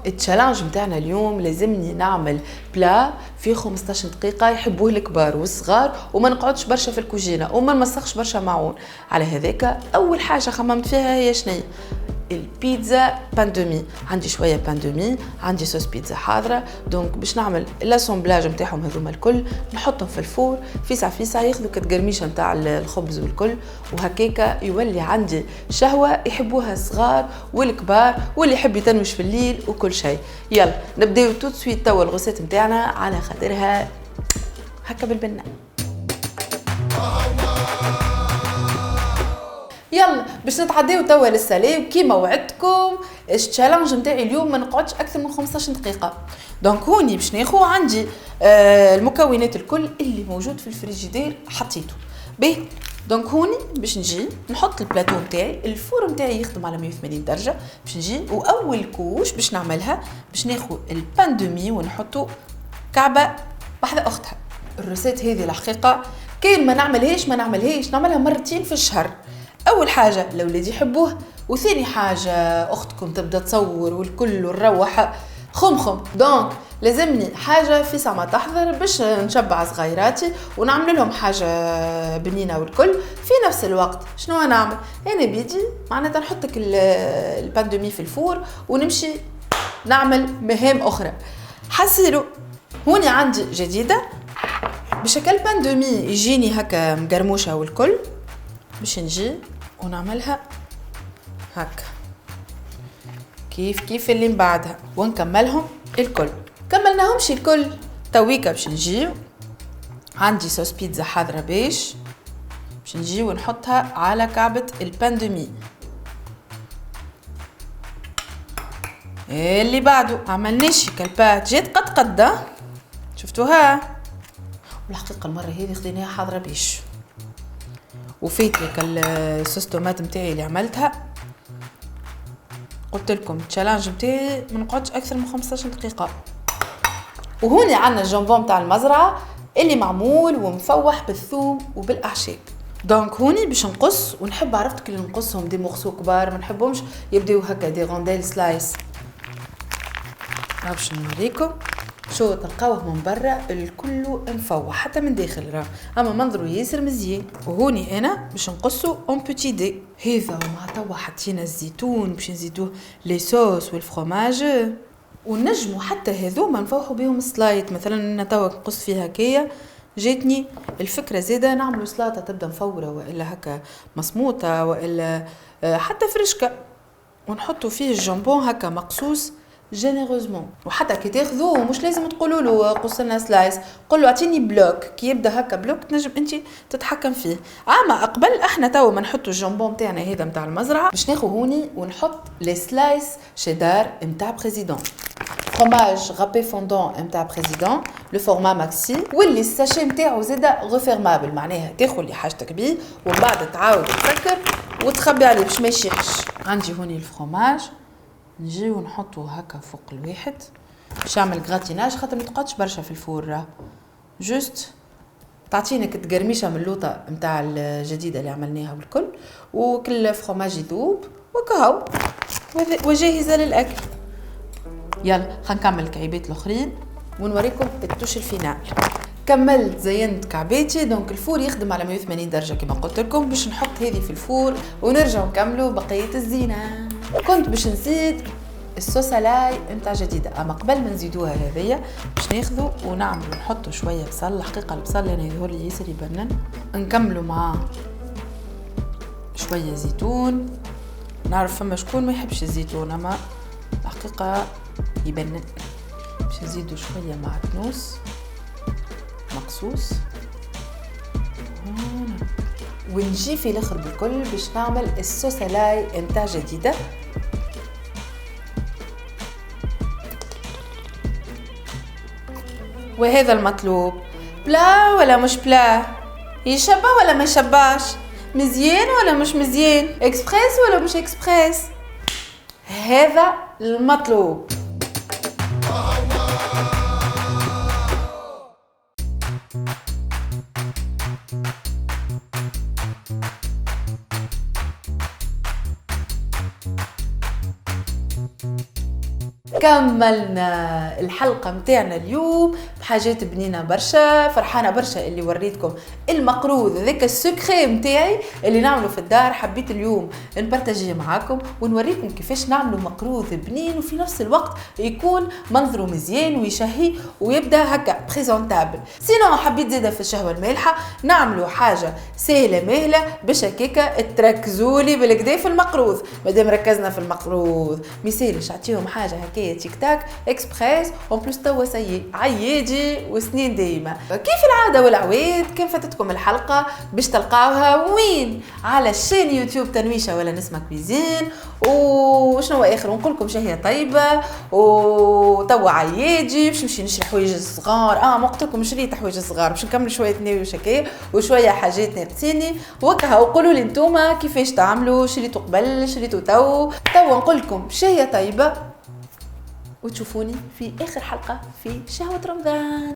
التشالنج متاعنا اليوم لازمني نعمل بلا في 15 دقيقة يحبوه الكبار والصغار وما نقعدش برشا في الكوجينة وما نمسخش برشا معون. على هذاك أول حاجة خممت فيها هي شنية؟ البيتزا بان دومي. عندي شويه بان دومي، عندي صوص بيتزا حاضره، دونك باش نعمل لاسومبلاج نتاعهم هذوما الكل نحطهم في الفور فيسع فيسع ياخذوا كتقرميشه نتاع الخبز والكل، وهكاكا يولي عندي شهوه يحبوها الصغار والكبار واللي يحب يتنوش في الليل وكل شيء. يلا نبداو تو سويت توا الغوسيت نتاعنا على خاطرها هكا بالبنه. يلا باش نتعداو توا للسلام كيما وعدتكم. التشالنج نتاعي اليوم ما نقعدش اكثر من 15 دقيقه. دونك هوني باش ناخذ عندي المكونات الكل اللي موجود في الفريجيدير حطيته به. دونك هوني باش نجي نحط البلاتو نتاعي، الفور نتاعي يخدم على 180 درجه، باش نجي واول كوش باش نعملها باش ناخذ البان دومي ونحطه كعبه واحده اختها. الروسيت هذه الحقيقه كاين ما نعملهاش نعملها مرتين في الشهر. اول حاجه الاولاد يحبوه، وثاني حاجه اختكم تبدا تصور والكل ونروح خمخم. دونك لازمني حاجه في سما تحضر باش نشبع صغيراتي ونعمل لهم حاجه بنينه والكل في نفس الوقت. شنو نعمل انا بيدي؟ معناتها نحطك البان دومي في الفور ونمشي نعمل مهام اخرى. حسيروا هوني عندي جديده بشكل بان دومي يجيني هكا مقرموشه والكل، باش نجي ونعملها هكا كيف اللي من بعدها ونكملهم الكل. كملناهمش الكل تويكا باش نجي عندي صوص بيتزا حاضره باش نجي ونحطها على كعبه البان دومي. اللي بعده عملناش كالبات جات قد شفتوها، والحقيقه المره هذه خديناها حاضره باش وفيت لك الصوص طوماط نتاعي اللي عملتها. قلت لكم التشالنج نتاعي ما نقعدش اكثر من 15 دقيقه. وهوني عندنا الجمبون نتاع المزرعه اللي معمول ومفوح بالثوم وبالاعشاب. دونك هوني باش نقص، ونحب عرفتك اللي نقصهم دي مغسو كبار، ما نحبهمش يبداو هكا دي رونديل سلايس. باش نوريكم شو تلقاوه من برا الكل مفوح حتى من داخل راه، اما منظره ياسر مزيان. وهوني انا باش نقصه اون بوتي دي هذا، ومع توا حطينا الزيتون باش نزيدوه لي صوص والفرماج، ونجموا حتى هذوما نفوحوا بهم سلايت. مثلا انا توا نقص فيها كيا جاتني الفكره زاده نعملوا سلاطه تبدا مفوره والا هكا مصموطه والا حتى فرشكه، ونحطوا فيه الجامبون هكا مقصوص جينيروزمون. وحتى كي تاخذوه مش لازم تقولوا له قص لنا سلايس، قول له اعطيني بلوك، كي يبدا هكا بلوك تنجم انت تتحكم فيه. اما قبل احنا تو ما نحطوا الجامبون تاعنا هذا نتاع المزرعه باش ناخذ هوني ونحط لي سلايس شيدار نتاع بريزيدون، فرomage رابي فوندون نتاع بريزيدون لو فورما ماكسي، واللي الساشي نتاعو زاده غوفيرمابل، معناها تاخذ اللي حاجتك بيه ومن بعد تعاود تسكر وتخبي عليه باش ما يشيحش. عندي هوني الفرomage نجي ونحطه هكا فوق الواحد باش يعمل غراتيناج، خاطر ما تقعدش برشا في الفور، جوست تعطينا كتقرميشه من اللوطه نتاع الجديده اللي عملناها والكل، وكل فرomage يذوب وكهو وجاهزه للاكل. يلا خنكمل الكعيبات الاخرين ونوريكم التوش الفينال. كملت زينت كعباتي، دونك الفور يخدم على 180 درجه كما قلت لكم باش نحط هذه في الفور ونرجع نكملوا بقيه الزينه. كنت باش نزيد السوسالاي نتاع جديده، اما قبل ما نزيدوها هذيا باش ناخذوا ونعملوا نحطوا شويه بصل. الحقيقه البصل انا يظهر لي ياسر يبنن، نكملوا معاه شويه زيتون. نعرف فما شكون ما يحبش الزيتون اما الحقيقه يبنن. باش نزيدوا شويه معدنوس مقصوص، ونجي في الاخر بالكل باش نعمل السوسالاي نتاع جديده. وهذا المطلوب. بلا ولا مش بلا؟ يشبه ولا ما يشبهش؟ مزيان ولا مش مزيان؟ اكسبريس ولا مش اكسبريس؟ هذا المطلوب. كملنا الحلقة متاعنا اليوم بحاجات بنينة برشا. فرحانة برشا اللي وريتكم المقروض ذاك السكري متاعي اللي نعمله في الدار. حبيت اليوم نبارتاجيه معاكم ونوريكم كيفاش نعملوا مقروض بنين وفي نفس الوقت يكون منظره مزيان ويشهي ويبدا هكا بريزونتابل. سينو حبيت زيادة في الشهوة المالحة نعملوا حاجة سهلة مهلة باش هكاكا تركزولي بالكدا في المقروض. مادام ركزنا في المقروض ميسالش عطيهم حاجة هكايا تيك تاك اكسبريس اون بلوس توا سيي عياجي وسنين دايما. كيف العادة والعواد كان فاتتكم الحلقة باش تلقاوها وين على الشين يوتيوب تنويشة ولا نسمة كويزين. وشنو اخر ونقول لكم شهية طيبة وتوا عياجي باش نمشي نشري حوايج صغار. ما قلت لكم شريت حوايج صغار باش نكمل شوية ناوي وشكاية وشوية حاجات ناقصيني وكها. وقولوا لي نتوما كيفاش تعملوا شريتوا قبل شريتوا توا نقول لكم شهية طيبة وتشوفوني في آخر حلقة في شهوة رمضان.